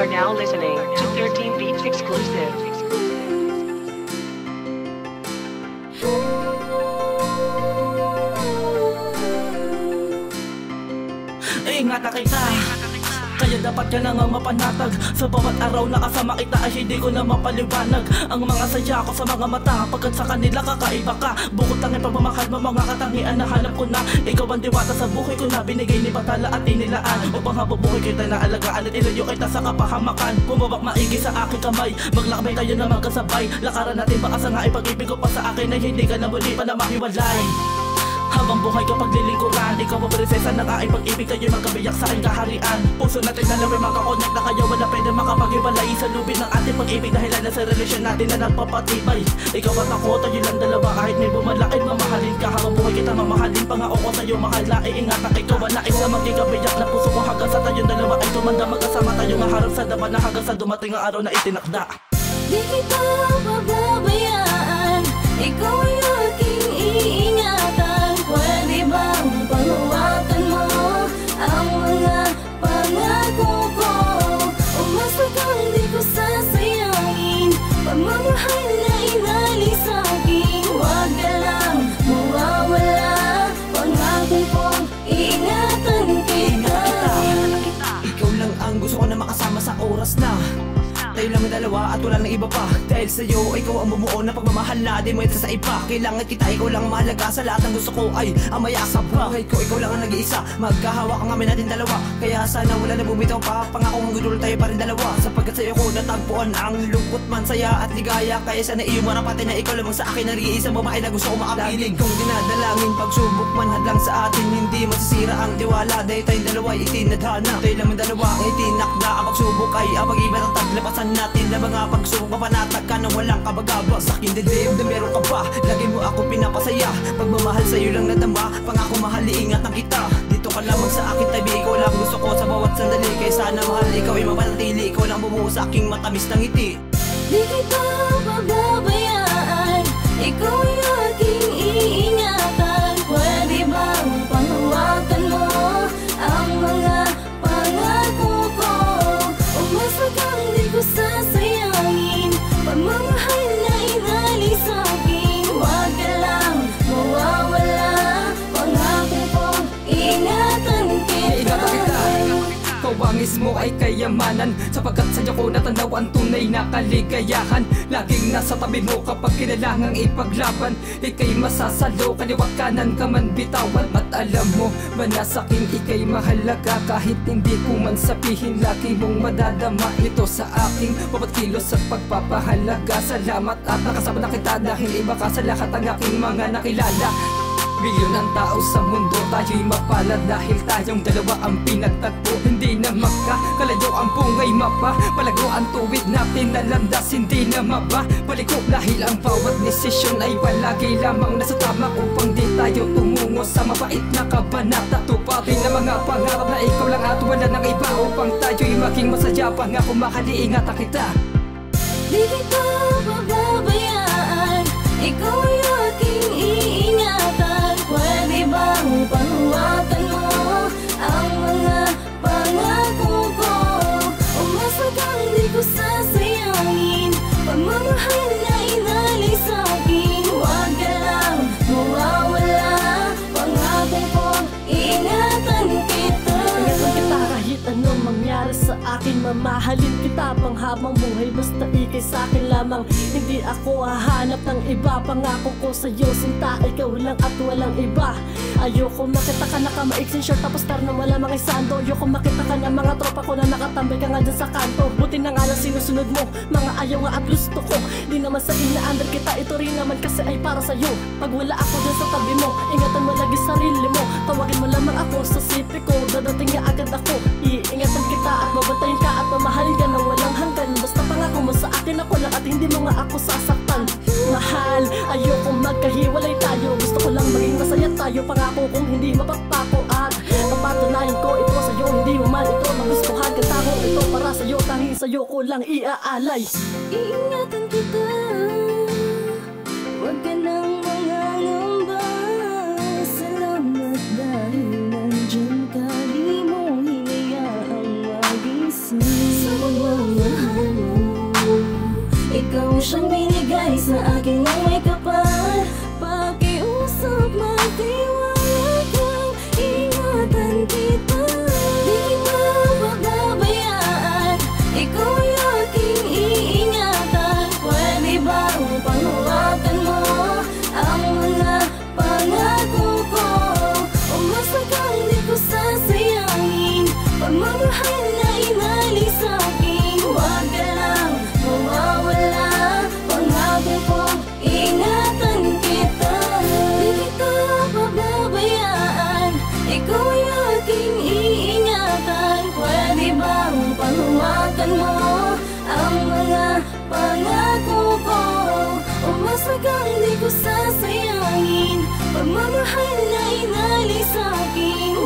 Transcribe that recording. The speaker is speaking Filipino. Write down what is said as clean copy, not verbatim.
are now listening to 13 Beats exclusive. Ingatan kita, kaya dapat ka na nga mapanatag. Sa bawat araw na kasama kita ay hindi ko na mapaliwanag ang mga saya ko sa mga mata, pagkat sa kanila kakaiba ka. Bukod tanging pagmamahal mo, mga katangian na hanap ko na. Ikaw ang diwata sa buhay ko na binigay ni Batala at inilaan, upang habubuhay kita na alagaan at ilayo kita sa kapahamakan. Bumabak maigi sa aking kamay, maglakbay tayo na magkasabay. Lakaran natin baka sa nga ipag-ibig ko pa sa akin ay hindi ka na muli pa na mahiwalay. Habang buhay ka paglilingkuran, ikaw ang prinsesa ng aking pag-ibig, tayo'y magkabiyak sa aking kaharian. Puso natin dalawa'y magkakonect na kayo, wala pwede makapag-iwalay sa lubid ng ating pag-ibig, dahilan na sa relasyon natin na nagpapatibay. Ikaw at ako, tayo lang dalawa, kahit may bumalakid mamahalin ka. Habang buhay kita mamahalin, pangako ko sa'yo mahal na iingatan. Ikaw ang nais na magkikabiyak na puso ko, hanggang sa tayong dalawa ay tumanda. Magkasama tayong maharap sa dama na hanggang sa dumating ang araw na itinakda. Di kita pababayaan, ikaw ay aking iingatan. Pwede bang panghawakan mo ang mga pangako ko? Umasa kang di ko sasayangin, pagmamahal na inali sa'kin. Huwag ka lang mawawala, pangako kong iingatan kita. Ikaw lang ang gusto ko na makasama sa oras na tayo lang ang dalawa at wala nang iba pa. Dahil sa'yo, ikaw ang bumuo na pagmamahal na di mo ito sa iba. Kailangan kita, ikaw lang mahalaga sa lahat ng gusto ko ay ang mayasa pa. Buhay ko, ikaw lang ang nag-iisa, magkahawak ang kami natin dalawa. Kaya sana wala na bumitaw pa, pangako mong gudol tayo pa rin dalawa. Sapagkat sa'yo ko natagpuan ang lungkot man, saya at ligaya. Kaya sana iyo marapati na ikaw lamang sa akin ang nag-iisang babae na gusto ko makapiling. Kung dinadalangin, pagsubok man hadlang sa atin, hindi masisira ang tiwala. Dahil tayong dalawa ay itinadhana, tayo lamang dalawa ay itinakda. Ang pagsubok ay ang pag-ibat at taglapasan natin na mga pagsubok. Mapanatag ka nang walang kabagaba sa akin dibdib na meron ka pa. Lagi mo ako pinapasaya, pagmamahal sa'yo lang nadama. Pangako mahal, iingatan kita. Dito ka lamang sa akin tabi, ikaw lang gusto ko sa bawat sandali. Kaya sana mahal, ikaw ay mapanatili, ikaw lang bumuo sa aking matamis na ngiti. Di kita pababayaan, ikaw ay aking iingatan. Pwede bang panghawakan mo ang mga pangako ko? Umasa kang di ko sasayangin, pagmamahal na inali sa'kin. Huwag ka lang mawawala, pangako kong iingatan kita. Kawangis mo ay kayamanan, sapagkat sadya ko natanaw ang tunay na kaligayahan. Laging nasa tabi mo kapag kinailangang ipaglaban. Ika'y masasalo, kaliwat kanan ka man bitawan. At alam mo ba na sa'kin ika'y mahalaga, kahit hindi ko man sabihin. Lagi mong madadama ito sa aking bawat kilos at pagpapahalaga. Salamat at nakasama na kita, dahil iba ka sa lahat ang aking mga nakilala. Milyon ang tao sa mundo, tayo'y mapalad dahil tayong dalawa ang pinagtagpo. Hindi na makakalayo ang bungay mapa, palago ang tuwid natin na landas, hindi na maba paliko. Dahil ang bawat desisyon ay palagi lamang nasa tama, upang di tayo tumungo sa mabait na kabanata. Tuparin na mga pangarap na ikaw lang at wala ng iba, upang tayo'y maging masaya. Pangako mahal, iingatan kita. Di kita pababayaan, ikaw ay aking iingatan. Pwede bang panghawakan mo ang mga pangako ko? Umasa kang di ko sasayangin, pagmamahal na inali sa'kin. Huwag ka lang mawawala, pangako kong iingatan kita. Ingatan kita kahit anong mangyari sa akin, mamahalin kita panghabang buhay, basta ikay sa'kin lamang. Hindi ako hahanap ng iba, pangako ko sa'yo sinta, ikaw lang at walang iba. Ayoko makita ka nakamaiksing short tapos tar na wala mga sando. Ayoko makita ka ng mga tropa ko na nakatambay ka nga dyan sa kanto. Buti na nga lang sinusunod mo, mga ayaw nga at gusto ko. Di naman sa ina-under kita, ito rin naman kasi ay para sa'yo. Pag wala ako dyan sa tabi mo, ingatan mo lagi sarili mo. Tawagin mo lamang ako sa city ko, dadating nga agad ako. Iingatan kita at babantayin ka at mamahalin ka na walang hanggan. Basta pangako mo sa akin, ako lang at hindi mo nga ako sasaktan. Mahal, ayoko magkahiwalay tayo, gusto ko lang maging masaya tayo. Pangako kong hindi mapagpako at papatunayan ko ito sa'yo, hindi mo man ito magustuhan. Kanta ko ito para sa'yo, tanging sa'yo ko lang iaalay. Iingatan kita, huwag ka nang mangangamba. Salamat dahil nandyan ka, di mo hinayaang magising. Sa mga di ko sasayangin pagmamahal na inalay sa'kin.